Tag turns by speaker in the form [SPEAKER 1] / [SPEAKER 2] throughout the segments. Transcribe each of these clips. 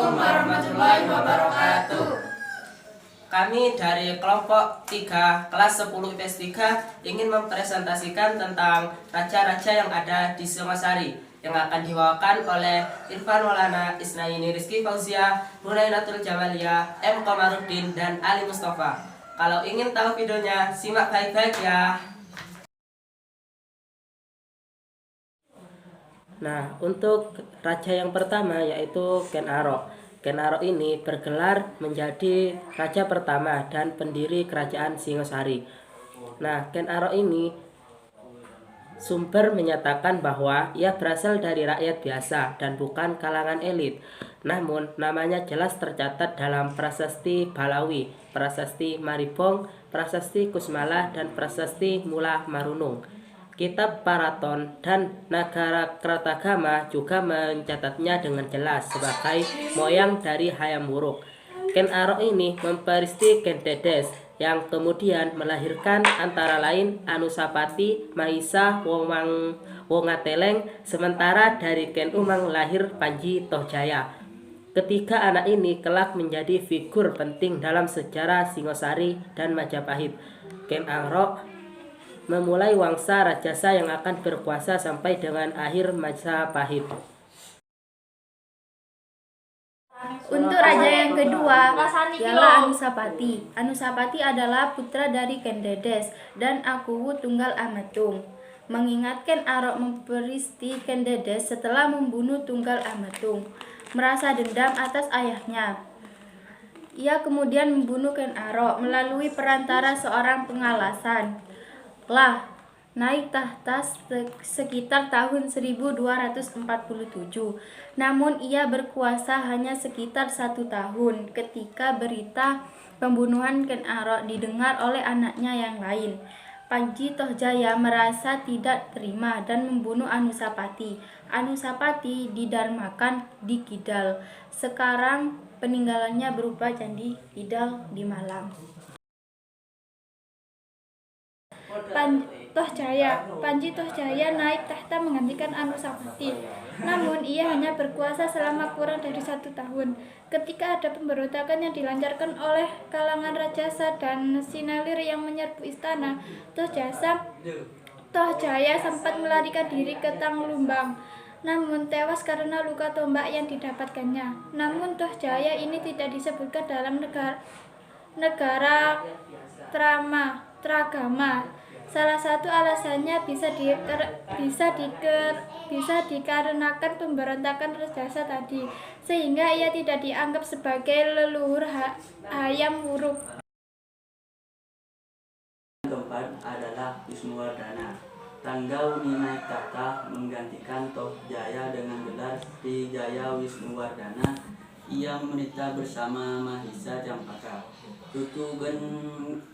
[SPEAKER 1] Assalamualaikum warahmatullahi wabarakatuh. Kami dari kelompok 3 kelas 10 IPS 3 ingin mempresentasikan tentang raja-raja yang ada di Singosari yang akan dibawakan oleh Irfan Maulana Isnaini Rizky Fauzia, Nunainatul Jamalia, M. Komarudin, dan Ali Mustafa. Kalau ingin tahu videonya, simak baik-baik ya. Nah, untuk raja yang pertama yaitu Ken Arok. Ken Arok ini bergelar menjadi raja pertama dan pendiri kerajaan Singosari. Nah, Ken Arok ini sumber menyatakan bahwa ia berasal dari rakyat biasa dan bukan kalangan elit. Namun, namanya jelas tercatat dalam Prasasti Balawi, Prasasti Maribong, Prasasti Kusmala, dan Prasasti Mula Marunung. Kitab Paraton dan Nagara Kertagama juga mencatatnya dengan jelas sebagai moyang dari Hayam Wuruk. Ken Arok ini memperisti Ken Dedes yang kemudian melahirkan antara lain Anusapati, Mahisa, Wongateleng, sementara dari Ken Umang lahir Panji Tohjaya. Ketiga anak ini kelak menjadi figur penting dalam sejarah Singosari dan Majapahit. Ken Arok memulai wangsa rajasa yang akan berkuasa sampai dengan akhir Majapahit.
[SPEAKER 2] Untuk raja yang kedua ialah Anusapati. Anusapati adalah putra dari Ken Dedes dan Akuwu Tunggal Amatung. Mengingat Ken Arok memperisti Ken Dedes setelah membunuh Tunggal Amatung, merasa dendam atas ayahnya. Ia kemudian membunuh Ken Arok melalui perantara seorang pengalasan. Naik tahta sekitar tahun 1247. Namun ia berkuasa hanya sekitar 1 tahun ketika berita pembunuhan Ken Arok didengar oleh anaknya yang lain. Panji Tohjaya merasa tidak terima dan membunuh Anusapati. Anusapati didarmakan di Kidal. Sekarang peninggalannya berupa Candi Kidal di Malang. Panji Tohjaya naik tahta menggantikan Anusapati. Namun ia hanya berkuasa selama kurang dari 1 tahun. Ketika ada pemberontakan yang dilancarkan oleh kalangan rajasa dan sinalir yang menyerbu istana, Tohjaya sempat melarikan diri ke Tanglumbang, namun tewas karena luka tombak yang didapatkannya. Namun Tohjaya ini tidak disebutkan dalam negara Tragama. Salah satu alasannya bisa dikarenakan pemberontakan rajasa tadi, sehingga ia tidak dianggap sebagai leluhur Hayam Wuruk.
[SPEAKER 3] Keempat adalah Wisnuwardana. Tanggal naik tahta menggantikan Tohjaya dengan gelar Srijaya Wisnuwardana. Ia memerintah bersama Mahisa Campaka, Cucu Gen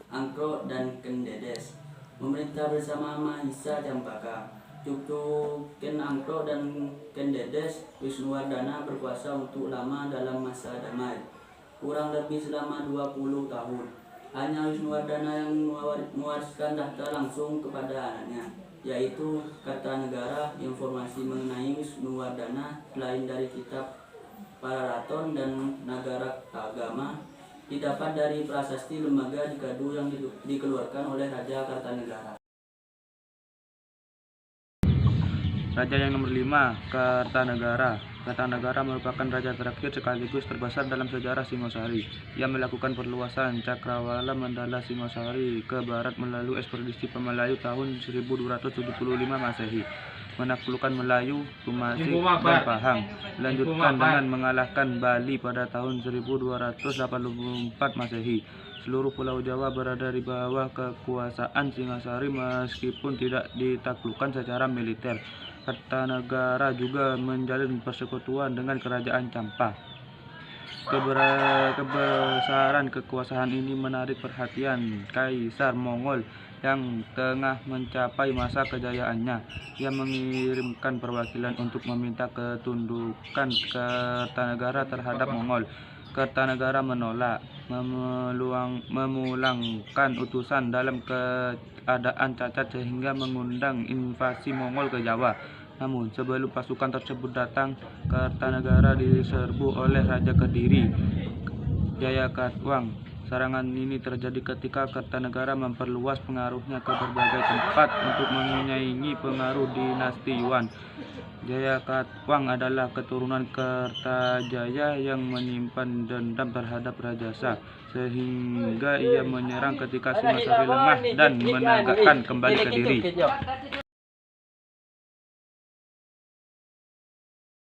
[SPEAKER 3] Angkro, dan Ken Dedes. Memerintah bersama Mahisa Campaka, Cucu Ken Angkro, dan Ken Dedes, Wisnuwardana berkuasa untuk lama dalam masa damai, kurang lebih selama 20 tahun. Hanya Wisnuwardana yang mewariskan tahta langsung kepada anaknya, yaitu Kartanegara. Informasi mengenai Wisnuwardana selain dari kitab Paraton dan Nagara Agama didapat dari prasasti lembaga di Kadu yang dikeluarkan oleh Raja Kartanegara.
[SPEAKER 4] Raja yang nomor 5, Kartanegara. Kartanegara merupakan raja terakhir sekaligus terbesar dalam sejarah Singosari. Ia melakukan perluasan Cakrawala Mandala Singosari ke barat melalui ekspedisi Pemelayu tahun 1275 Masehi, menaklukkan Melayu, Tumasi, dan Pahang. Lanjutkan dengan mengalahkan Bali pada tahun 1284 Masehi. Seluruh Pulau Jawa berada di bawah kekuasaan Singasari meskipun tidak ditaklukkan secara militer. Kartanegara juga menjalin persekutuan dengan kerajaan Campa. Kebesaran kekuasaan ini menarik perhatian Kaisar Mongol yang tengah mencapai masa kejayaannya. Ia mengirimkan perwakilan untuk meminta ketundukan Kartanegara terhadap Mongol. Kartanegara menolak, memulangkan utusan dalam keadaan cacat sehingga mengundang invasi Mongol ke Jawa. Namun sebelum pasukan tersebut datang, Kertanegara diserbu oleh Raja Kediri, Jayakatwang. Serangan ini terjadi ketika Kertanegara memperluas pengaruhnya ke berbagai tempat untuk menyaingi pengaruh dinasti Yuan. Jayakatwang adalah keturunan Kertajaya yang menyimpan dendam terhadap Raja Shah, sehingga ia menyerang ketika Singosari lemah dan menegakkan kembali Kediri.